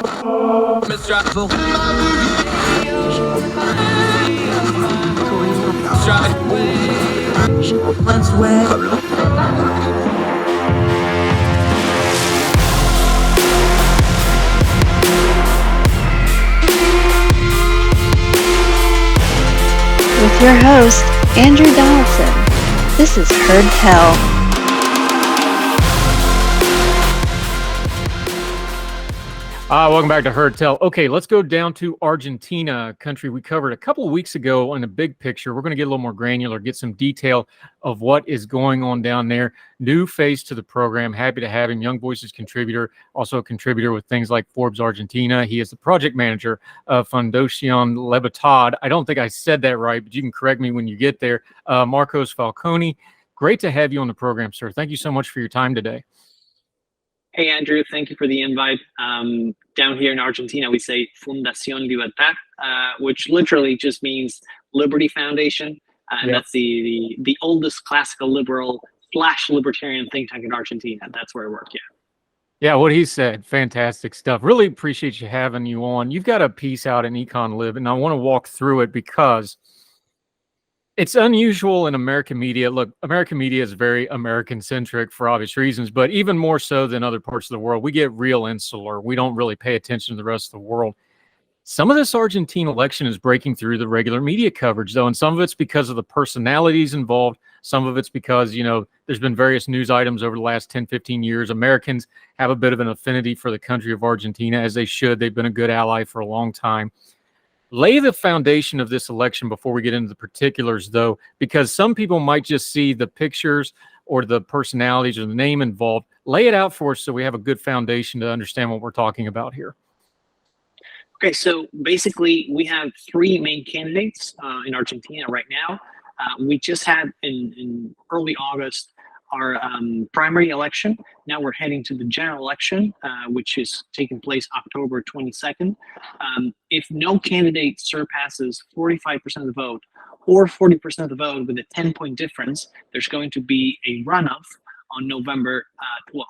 With your host, Andrew Donaldson. This is Heard Tell. Welcome back to Heard Tell. Okay, let's go down to Argentina, a country we covered a couple of weeks ago in a big picture. We're going to get a little more granular, get some detail of what is going on down there. New face to the program. Happy to have him. Young Voices contributor, also a contributor with things like Forbes Argentina. He is the project manager of Fundación Libertad. I don't think I said that right, but you can correct me when you get there. Marcos Falcone, great to have you on the program, sir. Thank you so much for your time today. Hey, Andrew, thank you for the invite. Down here in Argentina, we say Fundación Libertad, which literally just means Liberty Foundation. And That's the oldest classical liberal / libertarian think tank in Argentina. That's where I work, Yeah, what he said, fantastic stuff. Really appreciate you having you on. You've got a piece out in Econ Lib, and I want to walk through it because it's unusual in American media. Look, American media is very American-centric for obvious reasons, but even more so than other parts of the world. We get real insular. We don't really pay attention to the rest of the world. Some of this Argentine election is breaking through the regular media coverage, though, and some of it's because of the personalities involved. Some of it's because, there's been various news items over the last 10, 15 years. Americans have a bit of an affinity for the country of Argentina, as they should. They've been a good ally for a long time. Lay the foundation of this election before we get into the particulars, though, because some people might just see the pictures or the personalities or the name involved. Lay it out for us so we have a good foundation to understand what we're talking about here. Okay, so basically we have three main candidates in Argentina right now. We just had in early August our primary election. Now we're heading to the general election, which is taking place October 22nd. If no candidate surpasses 45% of the vote or 40% of the vote with a 10-point difference, there's going to be a runoff on November 12th.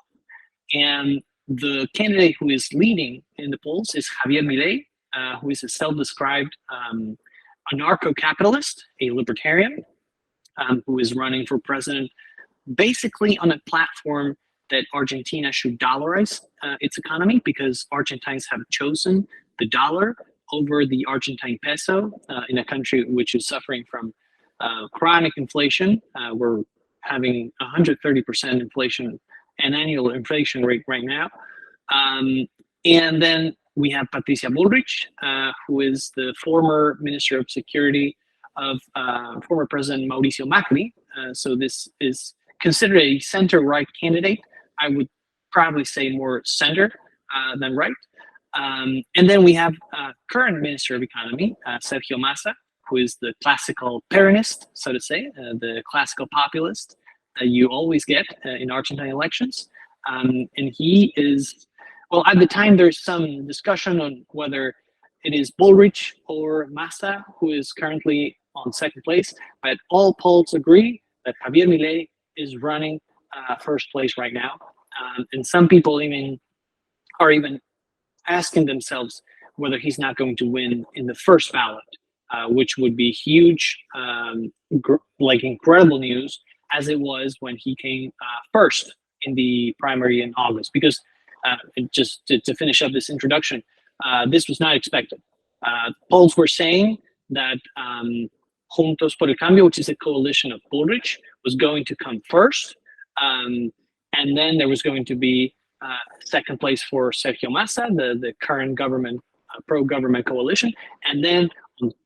And the candidate who is leading in the polls is Javier Milei, who is a self-described anarcho-capitalist, a libertarian, who is running for president basically on a platform that Argentina should dollarize its economy, because Argentines have chosen the dollar over the Argentine peso in a country which is suffering from chronic inflation. We're having 130% inflation, an annual inflation rate right now. And then we have Patricia Bullrich, who is the former Minister of Security of former President Mauricio Macri. So this is considered a center-right candidate. I would probably say more center than right. And then we have current Minister of Economy, Sergio Massa, who is the classical Peronist, so to say, the classical populist that you always get in Argentine elections. And he is, well, at the time there's some discussion on whether it is Bullrich or Massa who is currently on second place, but all polls agree that Javier Milei is running first place right now. And some people are even asking themselves whether he's not going to win in the first ballot, which would be huge, incredible news, as it was when he came first in the primary in August. Because just to finish up this introduction, this was not expected. Polls were saying that Juntos por el Cambio, which is a coalition of Bullrich, was going to come first, and then there was going to be second place for Sergio Massa, the current government, pro-government coalition, and then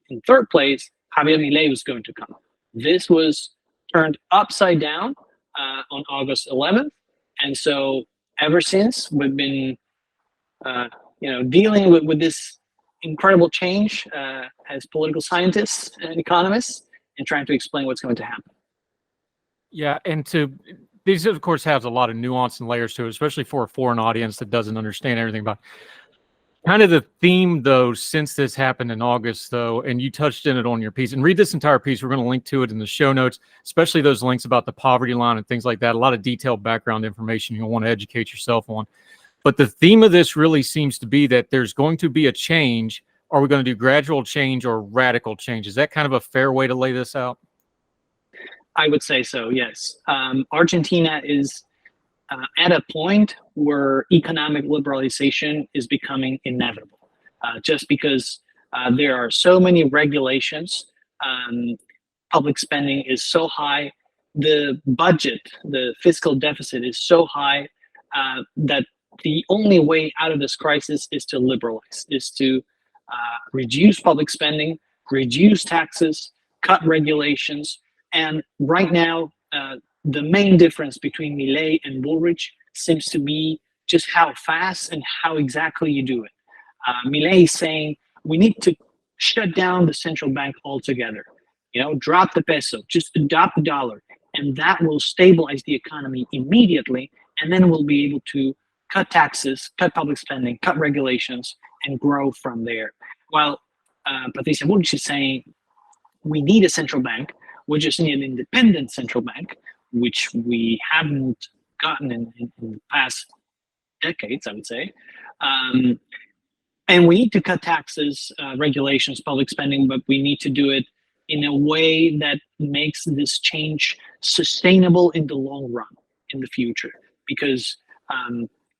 in third place, Javier Milei was going to come. This was turned upside down on August 11th, and so ever since we've been, dealing with this incredible change as political scientists and economists, and trying to explain what's going to happen. Yeah, and these, of course, have a lot of nuance and layers to it, especially for a foreign audience that doesn't understand everything about it. Kind of the theme, though, since this happened in August, though, and you touched in it on your piece, and read this entire piece. We're going to link to it in the show notes, especially those links about the poverty line and things like that. A lot of detailed background information you'll want to educate yourself on. But the theme of this really seems to be that there's going to be a change. Are we going to do gradual change or radical change? Is that kind of a fair way to lay this out? I would say so, yes. Argentina is at a point where economic liberalization is becoming inevitable, just because there are so many regulations, public spending is so high, the budget, the fiscal deficit is so high that the only way out of this crisis is to liberalize, is to reduce public spending, reduce taxes, cut regulations. And right now, the main difference between Milei and Bullrich seems to be just how fast and how exactly you do it. Milei is saying we need to shut down the central bank altogether. Drop the peso, just adopt the dollar, and that will stabilize the economy immediately. And then we'll be able to cut taxes, cut public spending, cut regulations, and grow from there. While Patricia Bullrich is saying we need a central bank, we just need an independent central bank, which we haven't gotten in the past decades, I would say. And we need to cut taxes, regulations, public spending, but we need to do it in a way that makes this change sustainable in the long run, in the future. Because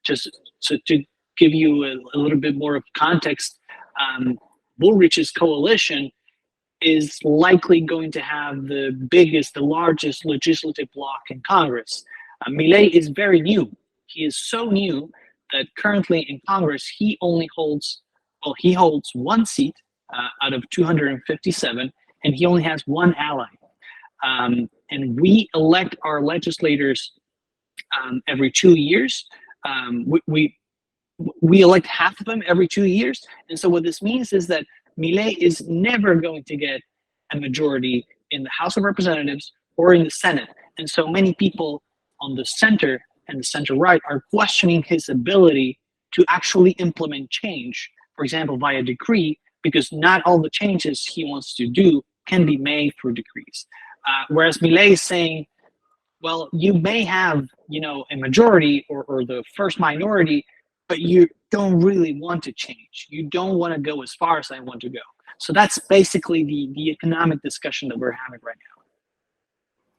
just so to give you a little bit more of context, Bullrich's coalition is likely going to have the largest legislative bloc in Congress. Milei is very new. He is so new that currently in Congress, he holds one seat out of 257, and he only has one ally. And we elect our legislators every 2 years. We elect half of them every 2 years. And so what this means is that Milei is never going to get a majority in the House of Representatives or in the Senate. And so many people on the center and the center-right are questioning his ability to actually implement change, for example, via decree, because not all the changes he wants to do can be made through decrees. Whereas Milei is saying, well, you may have, a majority or the first minority, but you don't really want to change. You don't want to go as far as I want to go. So that's basically the economic discussion that we're having right now.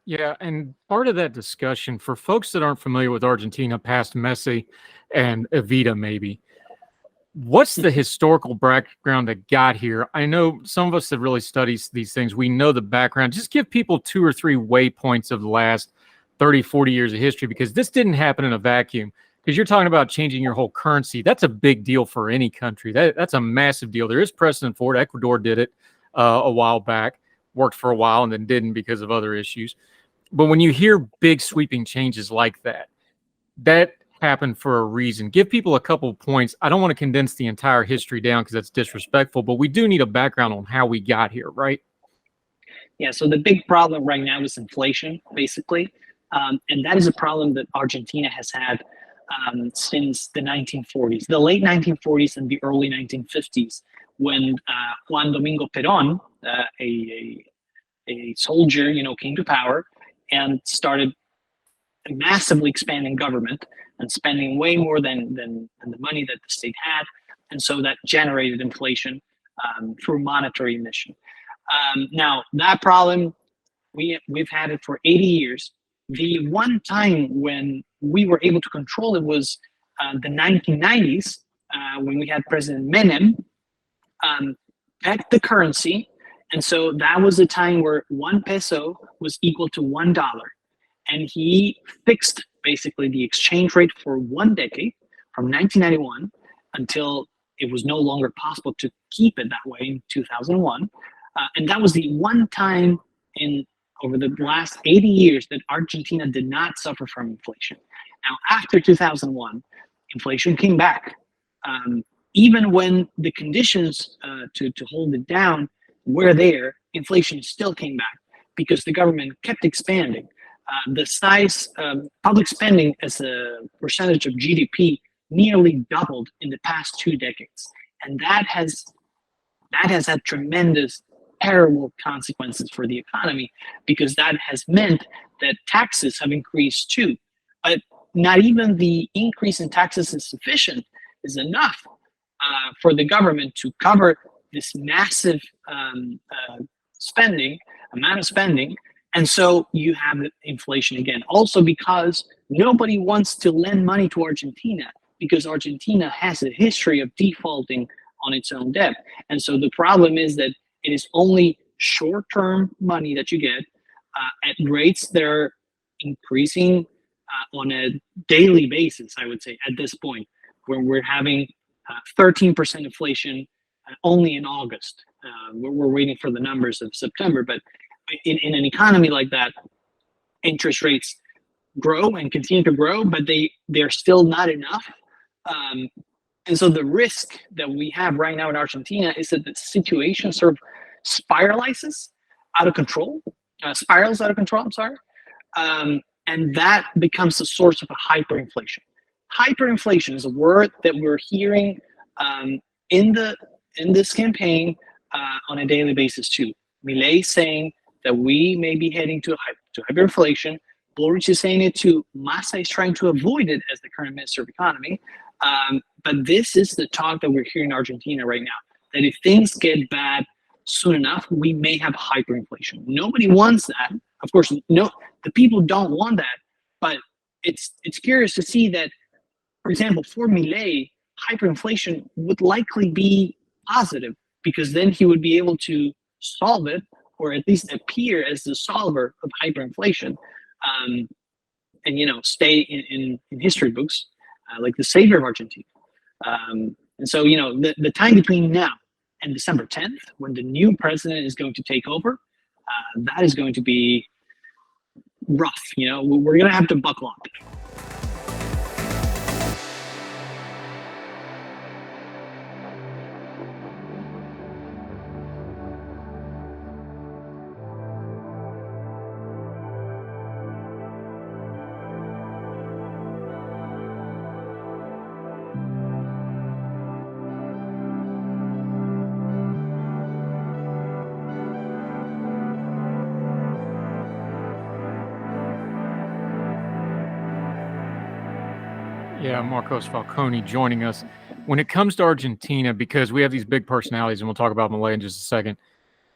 Yeah, and part of that discussion, for folks that aren't familiar with Argentina, past Messi and Evita maybe, what's the historical background that got here? I know some of us that really study these things, we know the background. Just give people 2 or 3 waypoints of the last 30, 40 years of history, because this didn't happen in a vacuum. Because you're talking about changing your whole currency. That's a big deal for any country. That's a massive deal. There is precedent for it. Ecuador did it a while back, worked for a while, and then didn't because of other issues. But when you hear big sweeping changes like that, that happened for a reason. Give people a couple of points. I don't want to condense the entire history down because that's disrespectful, but we do need a background on how we got here, right? Yeah, so the big problem right now is inflation, basically. And that is a problem that Argentina has had since the 1940s, the late 1940s and the early 1950s, when Juan Domingo Perón, a soldier, came to power and started massively expanding government and spending way more than the money that the state had. And so that generated inflation through monetary emission. Now, that problem, we've had it for 80 years. The one time when we were able to control it was the 1990s, when we had President Menem pegged the currency. And so that was a time where 1 peso was equal to $1. And he fixed basically the exchange rate for 1 decade, from 1991 until it was no longer possible to keep it that way in 2001. And that was the one time over the last 80 years that Argentina did not suffer from inflation. Now, after 2001, inflation came back. Even when the conditions to hold it down were there, inflation still came back because the government kept expanding. The size of public spending as a percentage of GDP nearly doubled in the past 2 decades. And that has had tremendous, terrible consequences for the economy, because that has meant that taxes have increased too. But not even the increase in taxes is enough for the government to cover this massive amount of spending. And so you have inflation again. Also because nobody wants to lend money to Argentina, because Argentina has a history of defaulting on its own debt. And so the problem is that it is only short-term money that you get at rates that are increasing on a daily basis, I would say, at this point, where we're having 13% inflation only in August. We're waiting for the numbers of September, but in an economy like that, interest rates grow and continue to grow, but they're still not enough. And so the risk that we have right now in Argentina is that the situation sort of spirals out of control, I'm sorry. And that becomes the source of a hyperinflation. Hyperinflation is a word that we're hearing in this campaign on a daily basis too. Milei saying that we may be heading to hyperinflation. Bullrich is saying it too. Massa is trying to avoid it as the current Minister of Economy. But this is the talk that we're hearing in Argentina right now, that if things get bad soon enough, we may have hyperinflation. Nobody wants that. Of course, no, the people don't want that, but it's curious to see that, for example, for Milei, hyperinflation would likely be positive, because then he would be able to solve it, or at least appear as the solver of hyperinflation, and stay in history books like the savior of Argentina. And so the time between now and December 10th, when the new president is going to take over, that is going to be rough. We're going to have to buckle up. Yeah, Marcos Falcone joining us. When it comes to Argentina, because we have these big personalities, and we'll talk about Milei in just a second,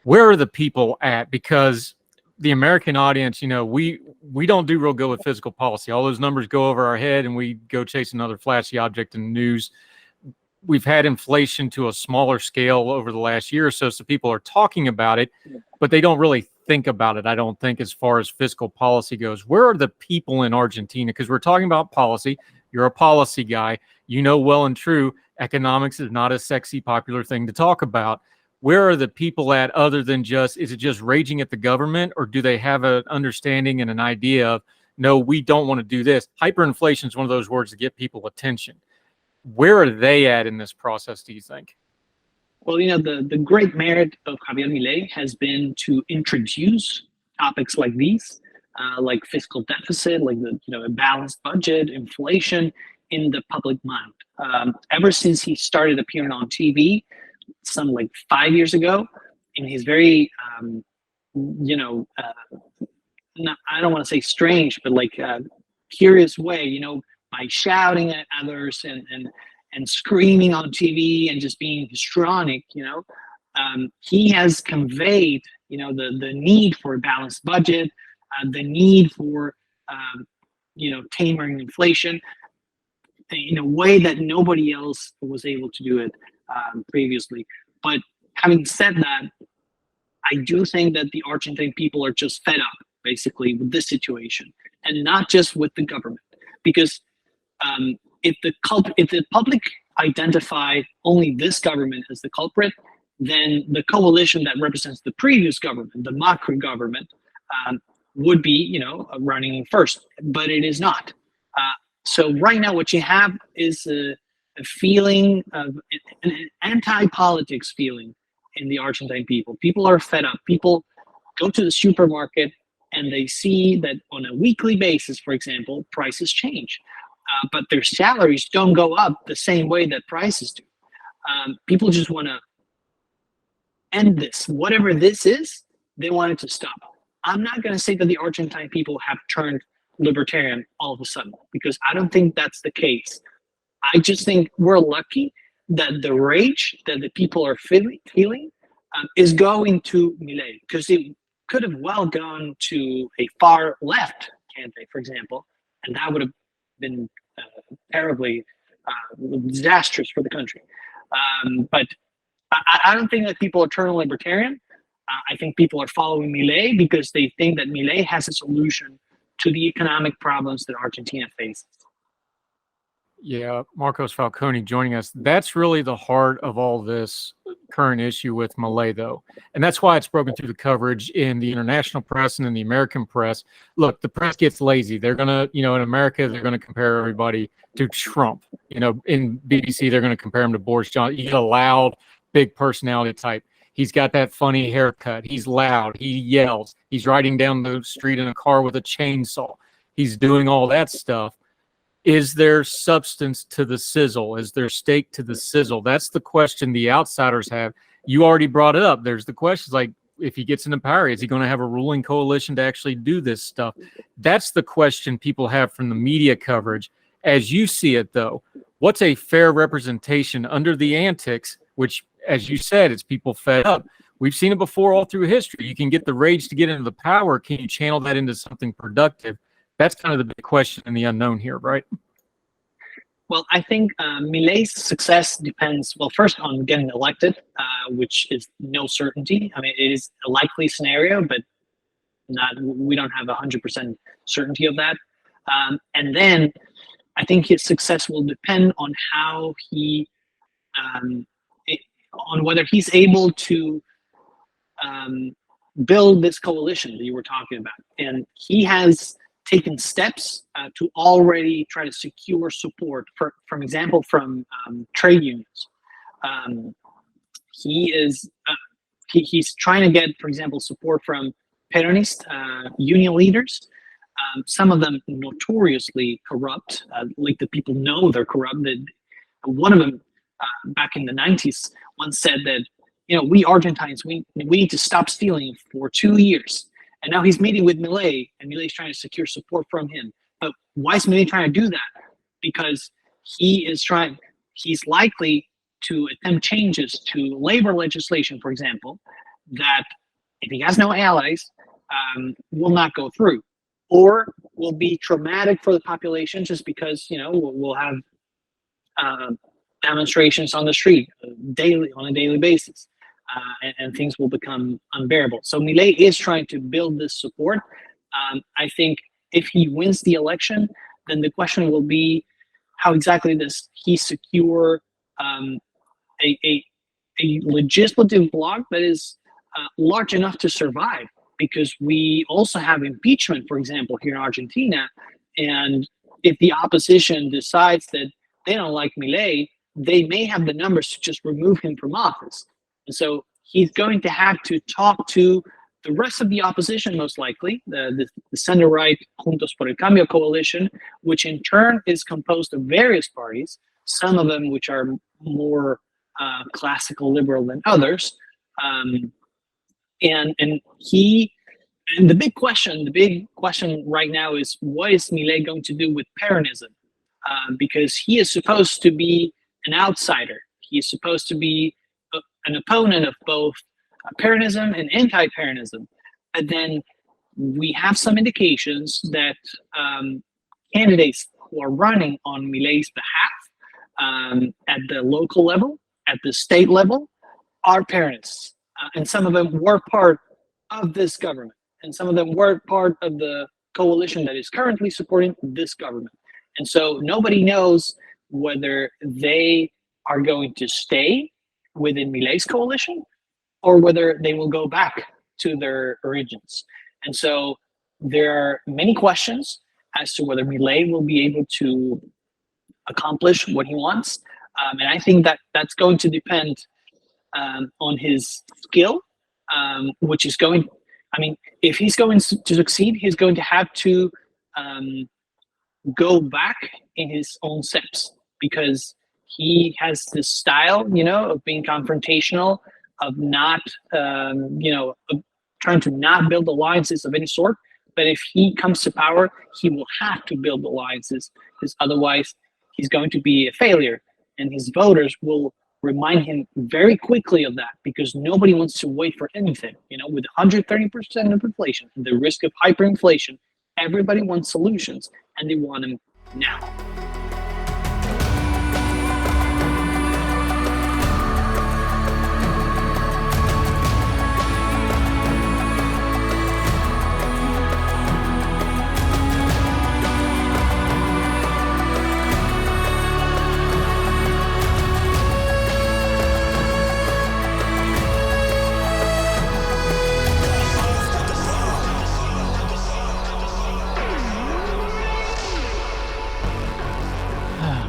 where are the people at? Because the American audience, we don't do real good with fiscal policy. All those numbers go over our head, and we go chase another flashy object in the news. We've had inflation to a smaller scale over the last year or so people are talking about it, but they don't really think about it, I don't think, as far as fiscal policy goes. Where are the people in Argentina? Because we're talking about policy. You're a policy guy. You know well and true, economics is not a sexy, popular thing to talk about. Where are the people at, other than is it just raging at the government, or do they have an understanding and an idea of, no, we don't want to do this? Hyperinflation is one of those words that get people attention. Where are they at in this process, do you think? Well, the great merit of Javier Milei has been to introduce topics like these, like fiscal deficit, like a balanced budget, inflation, in the public mind. Ever since he started appearing on TV, some 5 years ago, in his very, I don't want to say strange, but curious way, by shouting at others and screaming on TV and just being histrionic, he has conveyed, the need for a balanced budget, the need for, tamering inflation in a way that nobody else was able to do it previously. But having said that, I do think that the Argentine people are just fed up, basically, with this situation, and not just with the government, because if the public identify only this government as the culprit, then the coalition that represents the previous government, the Macri government, would be, running first, but it is not. So right now, what you have is a feeling of an anti-politics feeling in the Argentine people. People are fed up. People go to the supermarket and they see that on a weekly basis, for example, prices change. But their salaries don't go up the same way that prices do. People just want to end this. Whatever this is, they want it to stop. I'm not going to say that the Argentine people have turned libertarian all of a sudden, because I don't think that's the case. I just think we're lucky that the rage that the people are feeling is going to Milei, because it could have well gone to a far left candidate, for example, and that would have been terribly disastrous for the country. But I don't think that people are turning libertarian. I think people are following Milei because they think that Milei has a solution to the economic problems that Argentina faces. Yeah, Marcos Falcone joining us. That's really the heart of all this current issue with Milei, though. And that's why it's broken through the coverage in the international press and in the American press. Look, the press gets lazy. They're going to, in America, they're going to compare everybody to Trump. In BBC, they're going to compare him to Boris Johnson. You get a loud, big personality type. He's got that funny haircut. He's loud. He yells. He's riding down the street in a car with a chainsaw. He's doing all that stuff. Is there substance to the sizzle? Is there steak to the sizzle? That's the question the outsiders have. You already brought it up. There's the questions like, if he gets into power, is he going to have a ruling coalition to actually do this stuff? That's the question people have from the media coverage. As you see it, though, what's a fair representation under the antics, which, as you said, it's people fed up. We've seen it before all through history. You can get the rage to get into the power. Can you channel that into something productive? That's kind of the big question and the unknown here, right? Well, I think Milei's success depends, well, first on getting elected, which is no certainty. I mean, it is a likely scenario, but we don't have 100% certainty of that. And then I think his success will depend on how on whether he's able to build this coalition that you were talking about. And he has taken steps to already try to secure support, for example, from trade unions. He's trying to get, for example, support from Peronist union leaders. Some of them notoriously corrupt, like the people know they're corrupt. One of them, back in the 90s, once said that, we Argentines, we need to stop stealing for 2 years. And now he's meeting with Milei, and Milei's trying to secure support from him. But why is Milei trying to do that? Because he's likely to attempt changes to labor legislation, for example, that if he has no allies, will not go through, or will be traumatic for the population just because, we'll have demonstrations on the street on a daily basis. And things will become unbearable. So Milei is trying to build this support. I think if he wins the election, then the question will be, how exactly does he secure a legislative bloc that is large enough to survive? Because we also have impeachment, for example, here in Argentina. And if the opposition decides that they don't like Milei, they may have the numbers to just remove him from office. And so he's going to have to talk to the rest of the opposition, most likely, the center-right Juntos por el Cambio coalition, which in turn is composed of various parties, some of them which are more classical liberal than others. And the big question right now is, what is Milei going to do with Peronism? Because he is supposed to be an outsider. He is supposed to be an opponent of both Peronism and anti-Peronism. But then we have some indications that candidates who are running on Milei's behalf at the local level, at the state level, are Peronists. And some of them were part of this government. And some of them were part of the coalition that is currently supporting this government. And so nobody knows whether they are going to stay within Milei's coalition or whether they will go back to their origins. And so there are many questions as to whether Milei will be able to accomplish what he wants. And I think that that's going to depend on his skill, which is going, if he's going to succeed, he's going to have to go back in his own steps, because he has this style, of being confrontational, of not, of trying to not build alliances of any sort, But if he comes to power, he will have to build alliances, because otherwise he's going to be a failure. And his voters will remind him very quickly of that, because nobody wants to wait for anything. With 130% of inflation and the risk of hyperinflation, everybody wants solutions, and they want them now.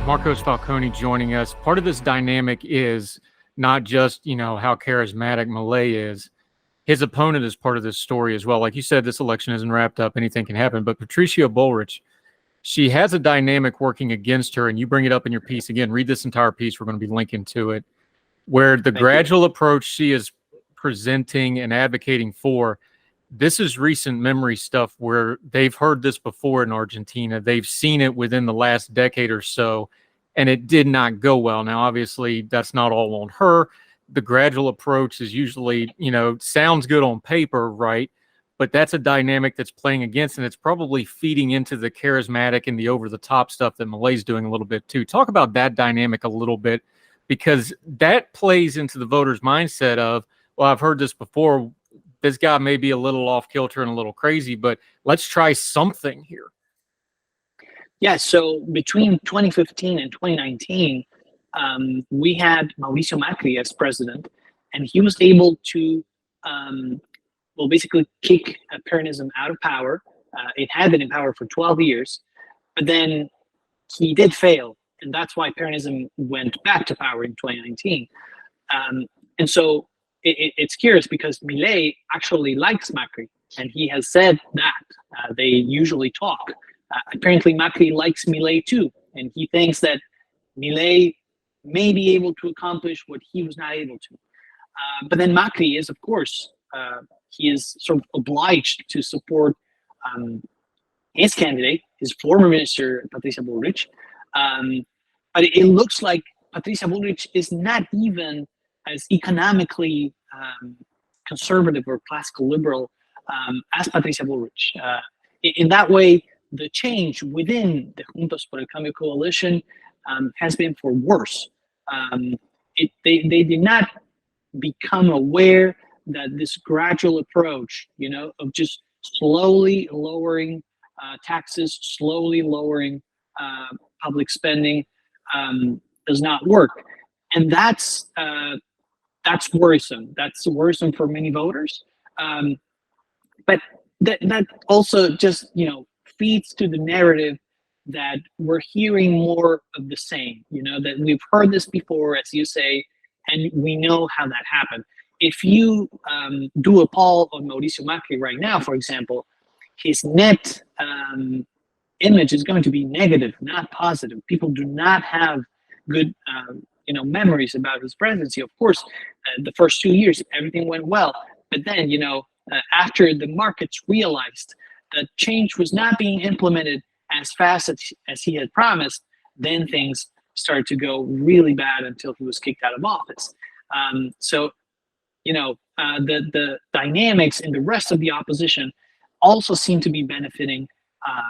Marcos Falcone joining us. Part of this dynamic is not just, how charismatic Milei is. His opponent is part of this story as well. Like you said, this election isn't wrapped up. Anything can happen. But Patricia Bullrich, she has a dynamic working against her, and you bring it up in your piece. Again, read this entire piece. We're going to be linking to it, where the gradual approach she is presenting and advocating for, this is recent memory stuff where they've heard this before in Argentina. They've seen it within the last decade or so, and it did not go well. Now, obviously, that's not all on her. The gradual approach is usually, sounds good on paper, right? But that's a dynamic that's playing against, and it's probably feeding into the charismatic and the over-the-top stuff that Milei's doing a little bit too. Talk about that dynamic a little bit, because that plays into the voters' mindset of, well, I've heard this before. This guy may be a little off kilter and a little crazy, but let's try something here. Yeah, so between 2015 and 2019, we had Mauricio Macri as president, and he was able to, basically kick Peronism out of power. It had been in power for 12 years, but then he did fail, and that's why Peronism went back to power in 2019. And so it's curious, because Milei actually likes Macri, and he has said that they usually talk. Apparently, Macri likes Milei too, and he thinks that Milei may be able to accomplish what he was not able to. But then Macri is, of course, he is sort of obliged to support his candidate, his former minister, Patricia Bullrich. But it looks like Patricia Bullrich is not even as economically conservative or classical liberal as Patricia Bullrich. In that way, the change within the Juntos por el Cambio coalition has been for worse. They did not become aware that this gradual approach, of just slowly lowering taxes, slowly lowering public spending, does not work. And that's worrisome. That's worrisome for many voters. But that also just, feeds to the narrative that we're hearing more of the same, that we've heard this before, as you say, and we know how that happened. If you do a poll on Mauricio Macri right now, for example, his net image is going to be negative, not positive. People do not have good memories about his presidency. Of course, the first 2 years, everything went well. But then, after the markets realized that change was not being implemented as fast as he had promised, then things started to go really bad until he was kicked out of office. The dynamics in the rest of the opposition also seem to be benefiting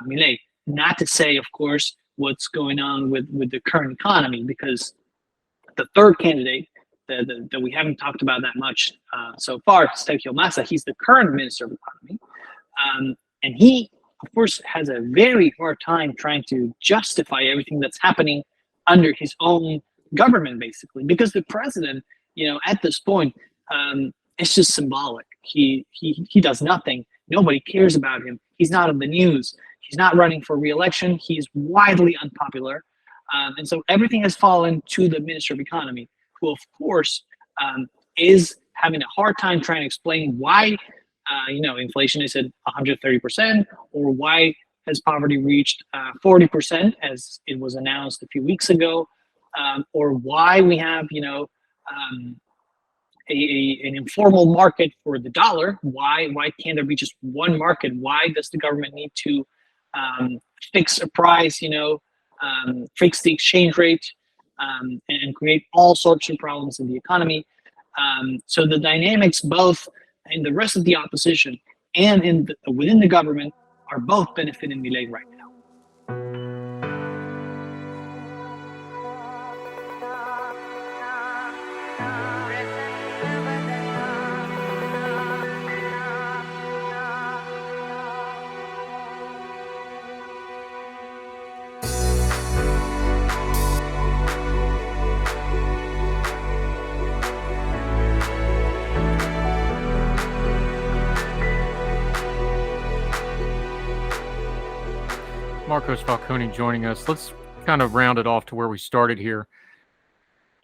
Milei. Not to say, of course, what's going on with the current economy, because the third candidate that we haven't talked about that much so far, Sergio Massa, he's the current Minister of Economy. And he, of course, has a very hard time trying to justify everything that's happening under his own government, basically, because the president, at this point, it's just symbolic. He does nothing. Nobody cares about him. He's not in the news. He's not running for re-election. He's widely unpopular. And so everything has fallen to the Minister of Economy, who, of course, is having a hard time trying to explain why, inflation is at 130%, or why has poverty reached 40%, as it was announced a few weeks ago, or why we have, an informal market for the dollar. Why can't there be just one market? Why does the government need to fix a price? Fix the exchange rate and create all sorts of problems in the economy. So the dynamics, both in the rest of the opposition and within the government, are both benefiting Milei right now. Marcos Falcone joining us. Let's kind of round it off to where we started here.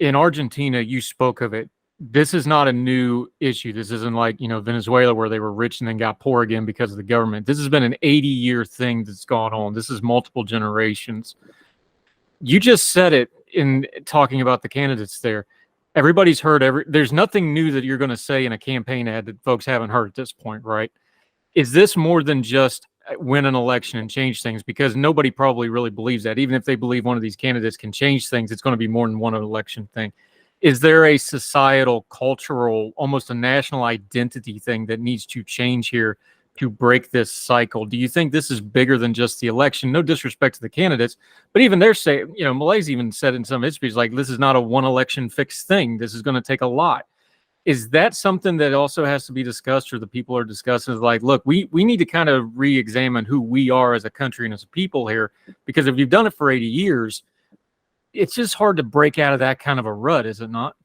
In Argentina, you spoke of it. This is not a new issue. This isn't like, Venezuela, where they were rich and then got poor again because of the government. This has been an 80-year thing that's gone on. This is multiple generations. You just said it in talking about the candidates there. Everybody's heard there's nothing new that you're going to say in a campaign ad that folks haven't heard at this point, right? Is this more than just win an election and change things? Because nobody probably really believes that. Even if they believe one of these candidates can change things, it's going to be more than one election thing. Is there a societal, cultural, almost a national identity thing that needs to change here to break this cycle? Do you think this is bigger than just the election? No disrespect to the candidates, but even they're saying, Milei's even said in some of his speeches, like, this is not a one election fixed thing. This is going to take a lot. Is that something that also has to be discussed, or the people are discussing, is like, look, we need to kind of re-examine who we are as a country and as a people here, because if you've done it for 80 years, it's just hard to break out of that kind of a rut, is it not?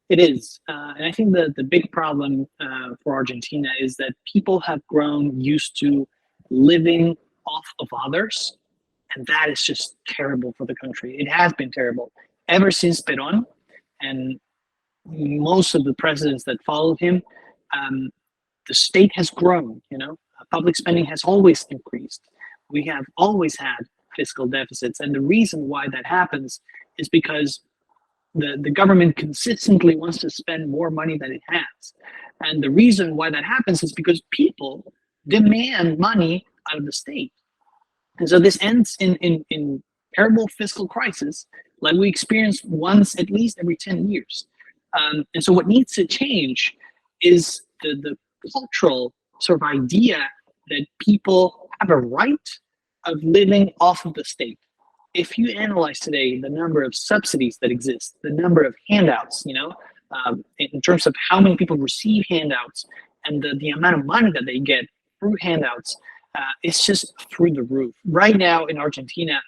It is. And I think the big problem for Argentina is that people have grown used to living off of others. And that is just terrible for the country. It has been terrible ever since Perón. And most of the presidents that followed him, the state has grown. Public spending has always increased. We have always had fiscal deficits, and the reason why that happens is because the government consistently wants to spend more money than it has, and the reason why that happens is because people demand money out of the state, and so this ends in terrible fiscal crisis like we experience once at least every 10 years. And so what needs to change is the cultural sort of idea that people have a right of living off of the state. If you analyze today the number of subsidies that exist, the number of handouts, in terms of how many people receive handouts and the amount of money that they get through handouts, it's just through the roof. Right now in Argentina,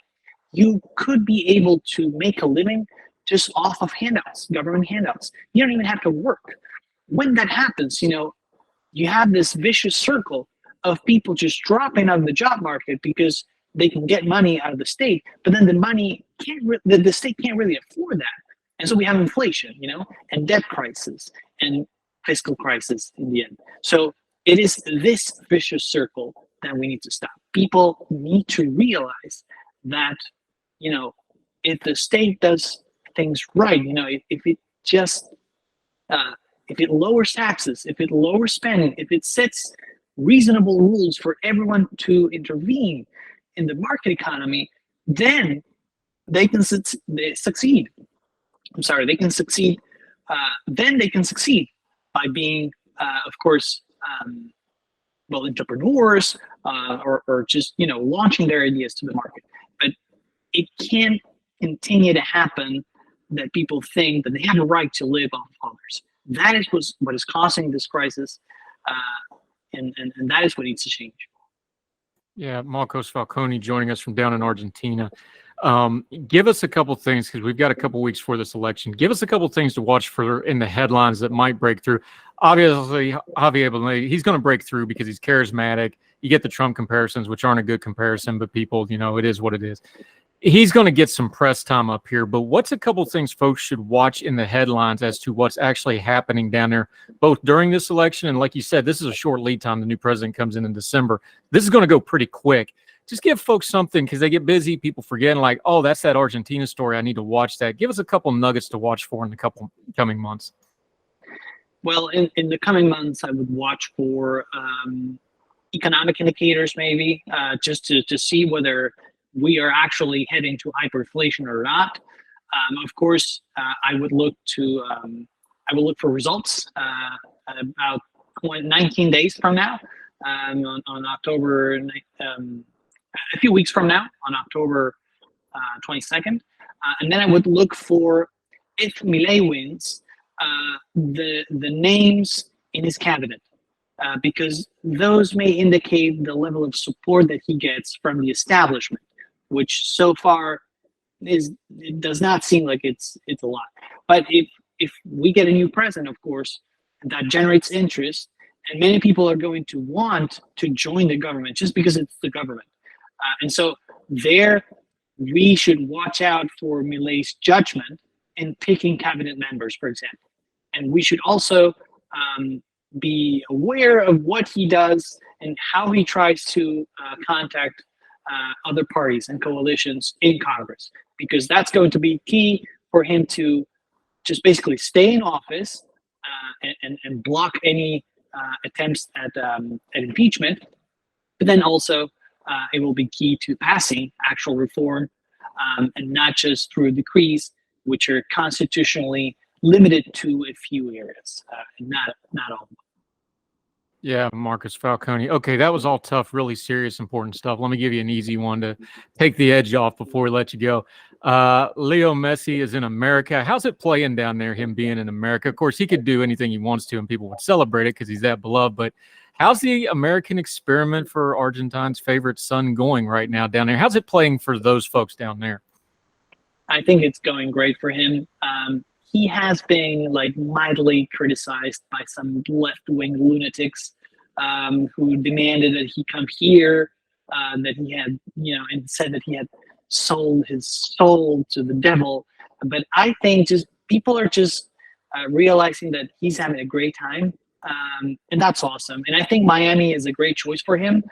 you could be able to make a living just off of handouts, government handouts. You don't even have to work. When that happens, you have this vicious circle of people just dropping out of the job market because they can get money out of the state, but then the state can't really afford that. And so we have inflation, and debt crisis and fiscal crisis in the end. So it is this vicious circle that we need to stop. People need to realize that, if the state does things right, if it just if it lowers taxes, if it lowers spending, if it sets reasonable rules for everyone to intervene in the market economy, then they can succeed. I'm sorry, they can succeed. Then they can succeed by being, of course, entrepreneurs or just launching their ideas to the market. But it can't continue to happen that people think that they have a right to live off of others. That is what is causing this crisis, and that is what needs to change. Yeah, Marcos Falcone joining us from down in Argentina. Give us a couple things, because we've got a couple weeks for this election. Give us a couple things to watch for in the headlines that might break through. Obviously, Javier Milei, he's going to break through because he's charismatic. You get the Trump comparisons, which aren't a good comparison, but people, it is what it is. He's going to get some press time up here, but what's a couple things folks should watch in the headlines as to what's actually happening down there, both during this election, and like you said, this is a short lead time. The new president comes in December. This is going to go pretty quick. Just give folks something, because they get busy. People forget, like, oh, that's that Argentina story. I need to watch that. Give us a couple nuggets to watch for in the couple coming months. Well, in the coming months, I would watch for economic indicators, maybe, just to see whether we are actually heading to hyperinflation or not. Of course, I would look for results about 19 days from now, on October, a few weeks from now, on October 22nd, and then I would look for, if Milei wins, the names in his cabinet, because those may indicate the level of support that he gets from the establishment, which so far it does not seem like it's a lot. But if we get a new president, of course, that generates interest, and many people are going to want to join the government just because it's the government, and so there we should watch out for Milei's judgment in picking cabinet members, for example. And we should also be aware of what he does and how he tries to contact other parties and coalitions in Congress, because that's going to be key for him to just basically stay in office and block any attempts at impeachment. But then also, it will be key to passing actual reform, and not just through decrees, which are constitutionally limited to a few areas, and not all. Yeah, Marcos Falcone. Okay, that was all tough, really serious, important stuff. Let me give you an easy one to take the edge off before we let you go. Leo Messi is in America. How's it playing down there, him being in America? Of course, he could do anything he wants to, and people would celebrate it because he's that beloved. But how's the American experiment for Argentine's favorite son going right now down there? How's it playing for those folks down there? I think it's going great for him. He has been mildly criticized by some left-wing lunatics who demanded that he come here, that he had, and said that he had sold his soul to the devil. But I think just people are just realizing that he's having a great time, and that's awesome. And I think Miami is a great choice for him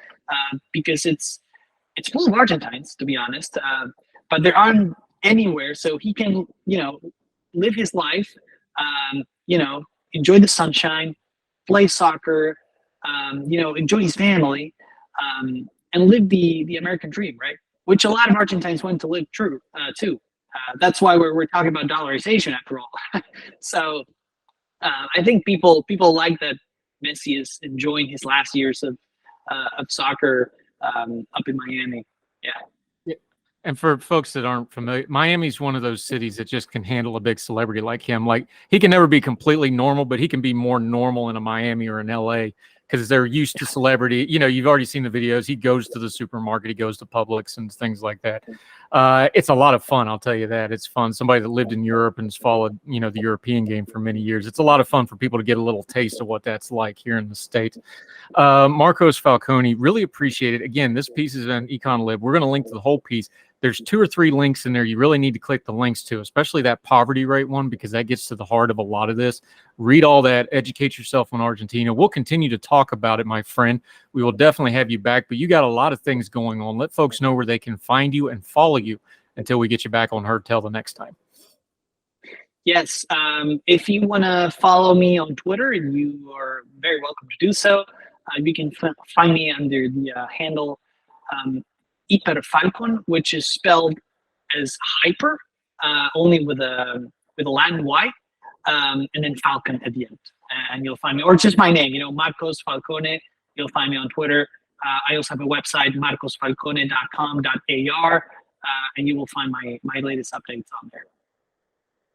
because it's full of Argentines, to be honest, but there aren't anywhere, so he can, live his life, enjoy the sunshine, play soccer, enjoy his family, and live the American dream, right? Which a lot of Argentines want to live too. That's why we're talking about dollarization after all. So I think people like that Messi is enjoying his last years of soccer up in Miami. Yeah. And for folks that aren't familiar, Miami's one of those cities that just can handle a big celebrity like him. Like, he can never be completely normal, but he can be more normal in a Miami or an LA because they're used to celebrity. You've already seen the videos. He goes to the supermarket, he goes to Publix and things like that. It's a lot of fun, I'll tell you that. It's fun. Somebody that lived in Europe and has followed, the European game for many years. It's a lot of fun for people to get a little taste of what that's like here in the States. Marcos Falcone, really appreciate it. Again, this piece is on EconLib. We're going to link to the whole piece. There's 2 or 3 links in there you really need to click the links to, especially that poverty rate one, because that gets to the heart of a lot of this. Read all that, educate yourself on Argentina. We'll continue to talk about it, my friend. We will definitely have you back, but you got a lot of things going on. Let folks know where they can find you and follow you until we get you back on Heard Tell the next time. Yes, if you want to follow me on Twitter, you are very welcome to do so. You can find me under the handle Falcone, which is spelled as hyper, only with a Latin Y, and then Falcon at the end. And you'll find me, or just my name, Marcos Falcone. You'll find me on Twitter. I also have a website, marcosfalcone.com.ar, and you will find my latest updates on there.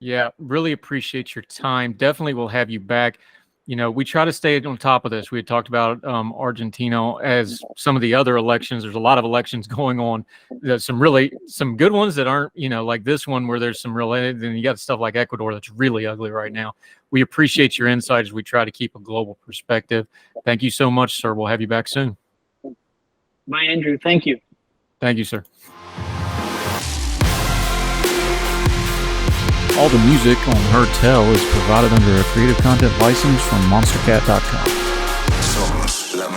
Yeah, really appreciate your time. Definitely will have you back. We try to stay on top of this. We had talked about Argentina as some of the other elections. There's a lot of elections going on. There's some good ones that aren't, like this one where there's some then you got stuff like Ecuador that's really ugly right now. We appreciate your insight as we try to keep a global perspective. Thank you so much, sir. We'll have you back soon. Bye, Andrew. Thank you. Thank you, sir. All the music on Heard Tell is provided under a Creative Content license from monstercat.com. Somos la